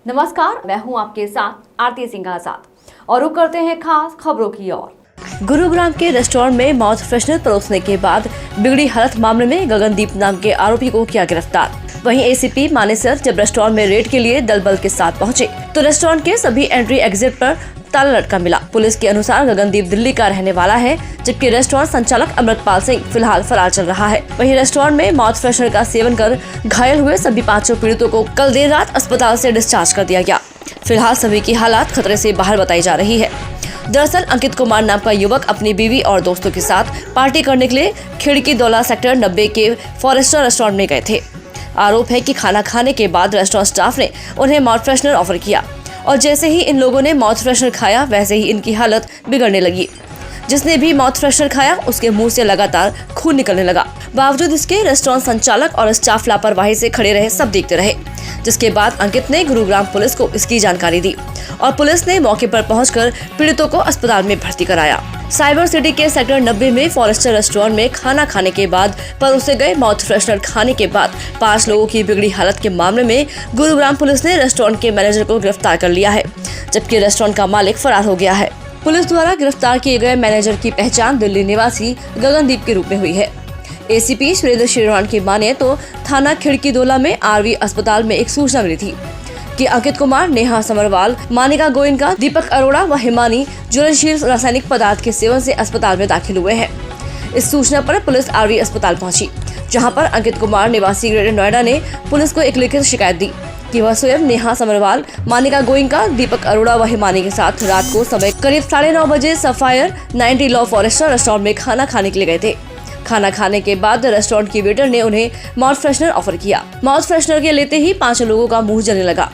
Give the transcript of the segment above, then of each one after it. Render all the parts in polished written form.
नमस्कार, मैं हूं आपके साथ आरती सिंह आजाद और रुक करते हैं खास खबरों की ओर। गुरुग्राम के रेस्टोरेंट में माउथ फ्रेशनर परोसने के बाद बिगड़ी हालत मामले में गगनदीप नाम के आरोपी को किया गिरफ्तार। वहीं एसीपी मानेसर जब रेस्टोरेंट में रेड के लिए दल बल के साथ पहुंचे तो रेस्टोरेंट के सभी एंट्री एग्जिट पर ताला लटका मिला। पुलिस के अनुसार गगनदीप दिल्ली का रहने वाला है, जबकि रेस्टोरेंट संचालक अमृतपाल सिंह फिलहाल फरार चल रहा है। वहीं रेस्टोरेंट में माउथ फ्रेशनर का सेवन कर घायल हुए सभी 5 पीड़ितों को कल देर रात अस्पताल से डिस्चार्ज कर दिया गया। फिलहाल सभी की हालात खतरे से बाहर बताई जा रही है। दरअसल अंकित कुमार नाम का युवक अपनी बीवी और दोस्तों के साथ पार्टी करने के लिए खिड़की दौला सेक्टर 90 के फॉरेस्टर रेस्टोरेंट में गए थे। आरोप है कि खाना खाने के बाद रेस्टोरेंट स्टाफ ने उन्हें माउथ फ्रेशनर ऑफर किया और जैसे ही इन लोगों ने माउथ फ्रेशनर खाया वैसे ही इनकी हालत बिगड़ने लगी। जिसने भी माउथ फ्रेशनर खाया उसके मुंह से लगातार खून निकलने लगा। बावजूद इसके रेस्टोरेंट संचालक और स्टाफ लापरवाही से खड़े रहे, सब देखते रहे। जिसके बाद अंकित ने गुरुग्राम पुलिस को इसकी जानकारी दी और पुलिस ने मौके पर पहुंचकर पीड़ितों को अस्पताल में भर्ती कराया। साइबर सिटी के सेक्टर 90 में फॉरेस्टर रेस्टोरेंट में खाना खाने के बाद परोसे गए माउथ फ्रेशनर खाने के बाद 5 लोगों की बिगड़ी हालत के मामले में गुरुग्राम पुलिस ने रेस्टोरेंट के मैनेजर को गिरफ्तार कर लिया है, जबकि रेस्टोरेंट का मालिक फरार हो गया है। पुलिस द्वारा गिरफ्तार किए गए मैनेजर की पहचान दिल्ली निवासी गगनदीप के रूप में हुई है। एसीपी सुरेंद्र श्रीरान की माने तो थाना खिड़की दौला में आरवी अस्पताल में एक सूचना मिली थी कि अंकित कुमार, नेहा समरवाल, मानिका गोयनका, दीपक अरोड़ा व हिमानी ज्वलनशील रासायनिक पदार्थ के सेवन से अस्पताल में दाखिल हुए हैं। इस सूचना पर पुलिस आरवी अस्पताल पहुंची, जहां पर अंकित कुमार निवासी ग्रेटर नोएडा ने पुलिस को एक लिखित शिकायत दी कि वह स्वयं नेहा समरवाल, मानिका गोयनका, दीपक अरोड़ा व हिमानी के साथ रात को समय करीब 9:30 बजे सफायर 90 लॉ फॉरेस्टर रेस्टोरेंट में खाना खाने के लिए गए थे। खाना खाने के बाद रेस्टोरेंट की वेटर ने उन्हें माउथ फ्रेशनर ऑफर किया। माउथ फ्रेशनर के लेते ही 5 लोगों का मुंह जलने लगा,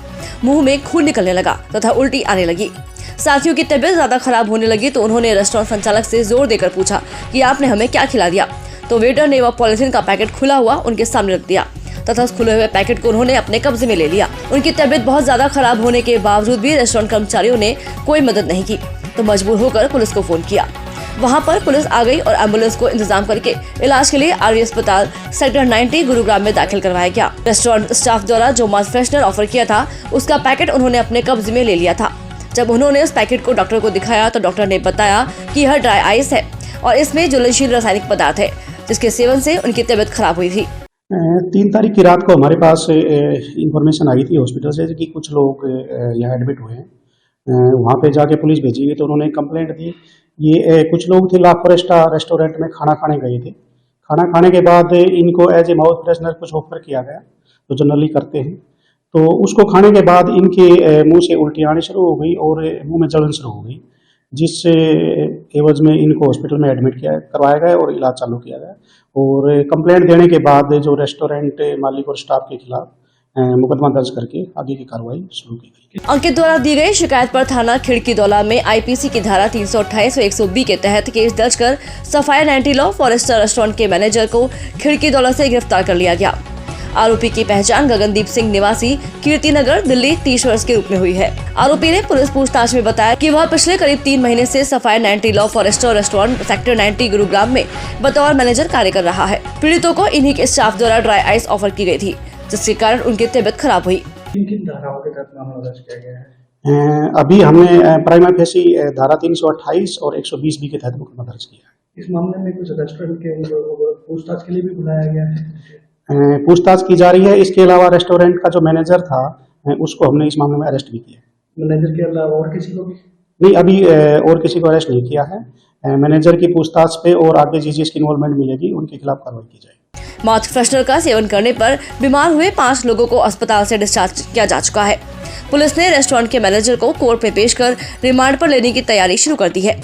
मुंह में खून निकलने लगा तथा उल्टी आने लगी। साथियों की तबीयत ज्यादा खराब होने लगी तो उन्होंने रेस्टोरेंट संचालक से जोर देकर पूछा कि आपने हमें क्या खिला दिया। तो वेटर ने वह पॉलिथीन का पैकेट खुला हुआ उनके सामने रख दिया तथा उस खुले हुए पैकेट को उन्होंने अपने कब्जे में ले लिया। उनकी तबीयत बहुत ज्यादा खराब होने के बावजूद भी रेस्टोरेंट कर्मचारियों ने कोई मदद नहीं की तो मजबूर होकर पुलिस को फोन किया। वहां पर पुलिस आ गई और एम्बुलेंस को इंतजाम करके इलाज के लिए आरवी अस्पताल सेक्टर 90 गुरुग्राम में दाखिल करवाया गया। रेस्टोरेंट स्टाफ द्वारा जो माउथ फ्रेशनर ऑफर किया था उसका पैकेट उन्होंने अपने कब्जे में ले लिया था। जब उन्होंने उस पैकेट को डॉक्टर को दिखाया तो डॉक्टर ने बताया कि यह ड्राई आइस है और इसमें ज्वलनशील रासायनिक पदार्थ है, जिसके सेवन से उनकी तबीयत खराब हुई थी। 3 तारीख की रात को हमारे पास इंफॉर्मेशन आई थी हॉस्पिटल से कि कुछ लोग यहाँ एडमिट हुए हैं। वहाँ पे जाके पुलिस भेजी गई तो उन्होंने कंप्लेंट दी। ये कुछ लोग थे ला फॉरेस्टा रेस्टोरेंट में खाना खाने गए थे। खाना खाने के बाद इनको एज ए माउथ फ्रेशनर कुछ ऑफर किया गया तो जनरली करते हैं। तो उसको खाने के बाद इनके मुंह से उल्टी आनी शुरू हो गई और मुंह में जलन शुरू हो गई, जिससे एवज में इनको हॉस्पिटल में एडमिट करवाया गया और इलाज चालू किया गया। और कंप्लेंट देने के बाद जो रेस्टोरेंट मालिक और स्टाफ के खिलाफ मुकदमा दर्ज करके आगे की कार्रवाई शुरू की गई। अंकित द्वारा दी गई शिकायत पर थाना खिड़की दौला में आईपीसी की धारा 328 और 120 के तहत केस दर्ज कर सफायर 90 लॉ फॉरेस्टर रेस्टोरेंट के मैनेजर को खिड़की दौला से गिरफ्तार कर लिया गया। आरोपी की पहचान गगनदीप सिंह निवासी कीर्तिनगर दिल्ली 30 वर्ष के रूप में हुई है। आरोपी ने पुलिस पूछताछ में बताया कि वह पिछले करीब 3 महीने से सफायर 90 लॉ फॉरेस्टर रेस्टोरेंट सेक्टर 90 गुरुग्राम में बतौर मैनेजर कार्य कर रहा है। पीड़ितों को इन्हीं के स्टाफ द्वारा ड्राई आइस ऑफर की गई थी, जिसके कारण उनकी तबीयत खराब हुई। किन धाराओं के तहत मामला दर्ज किया गया है? अभी हमने प्राइमा फेसी धारा 328 और 120 बी के तहत मुकदमा दर्ज किया है। इस मामले में कुछ रेस्टोरेंट के पूछताछ के लिए भी बुलाया गया है। पूछताछ की जा रही है। इसके अलावा रेस्टोरेंट का जो मैनेजर था उसको हमने इस मामले में अरेस्ट भी किया। मैनेजर के अलावा और किसी को भी नहीं, अभी और किसी को अरेस्ट नहीं किया है। मैनेजर की पूछताछ पे और आगे जिस इन्वॉल्वमेंट मिलेगी उनके खिलाफ कार्रवाई की जाएगी। माउथ फ्रेशनर का सेवन करने पर बीमार हुए 5 लोगों को अस्पताल से डिस्चार्ज किया जा चुका है। पुलिस ने रेस्टोरेंट के मैनेजर को कोर्ट में पेश कर रिमांड पर लेने की तैयारी शुरू कर दी है।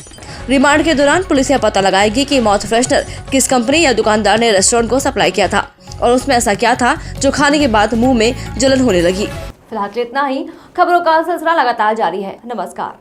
रिमांड के दौरान पुलिस यह पता लगाएगी कि माउथ फ्रेशनर किस कंपनी या दुकानदार ने रेस्टोरेंट को सप्लाई किया था और उसमें ऐसा क्या था जो खाने के बाद मुंह में जलन होने लगी। फिलहाल इतना ही। खबरों का सिलसिला लगातार जारी है। नमस्कार।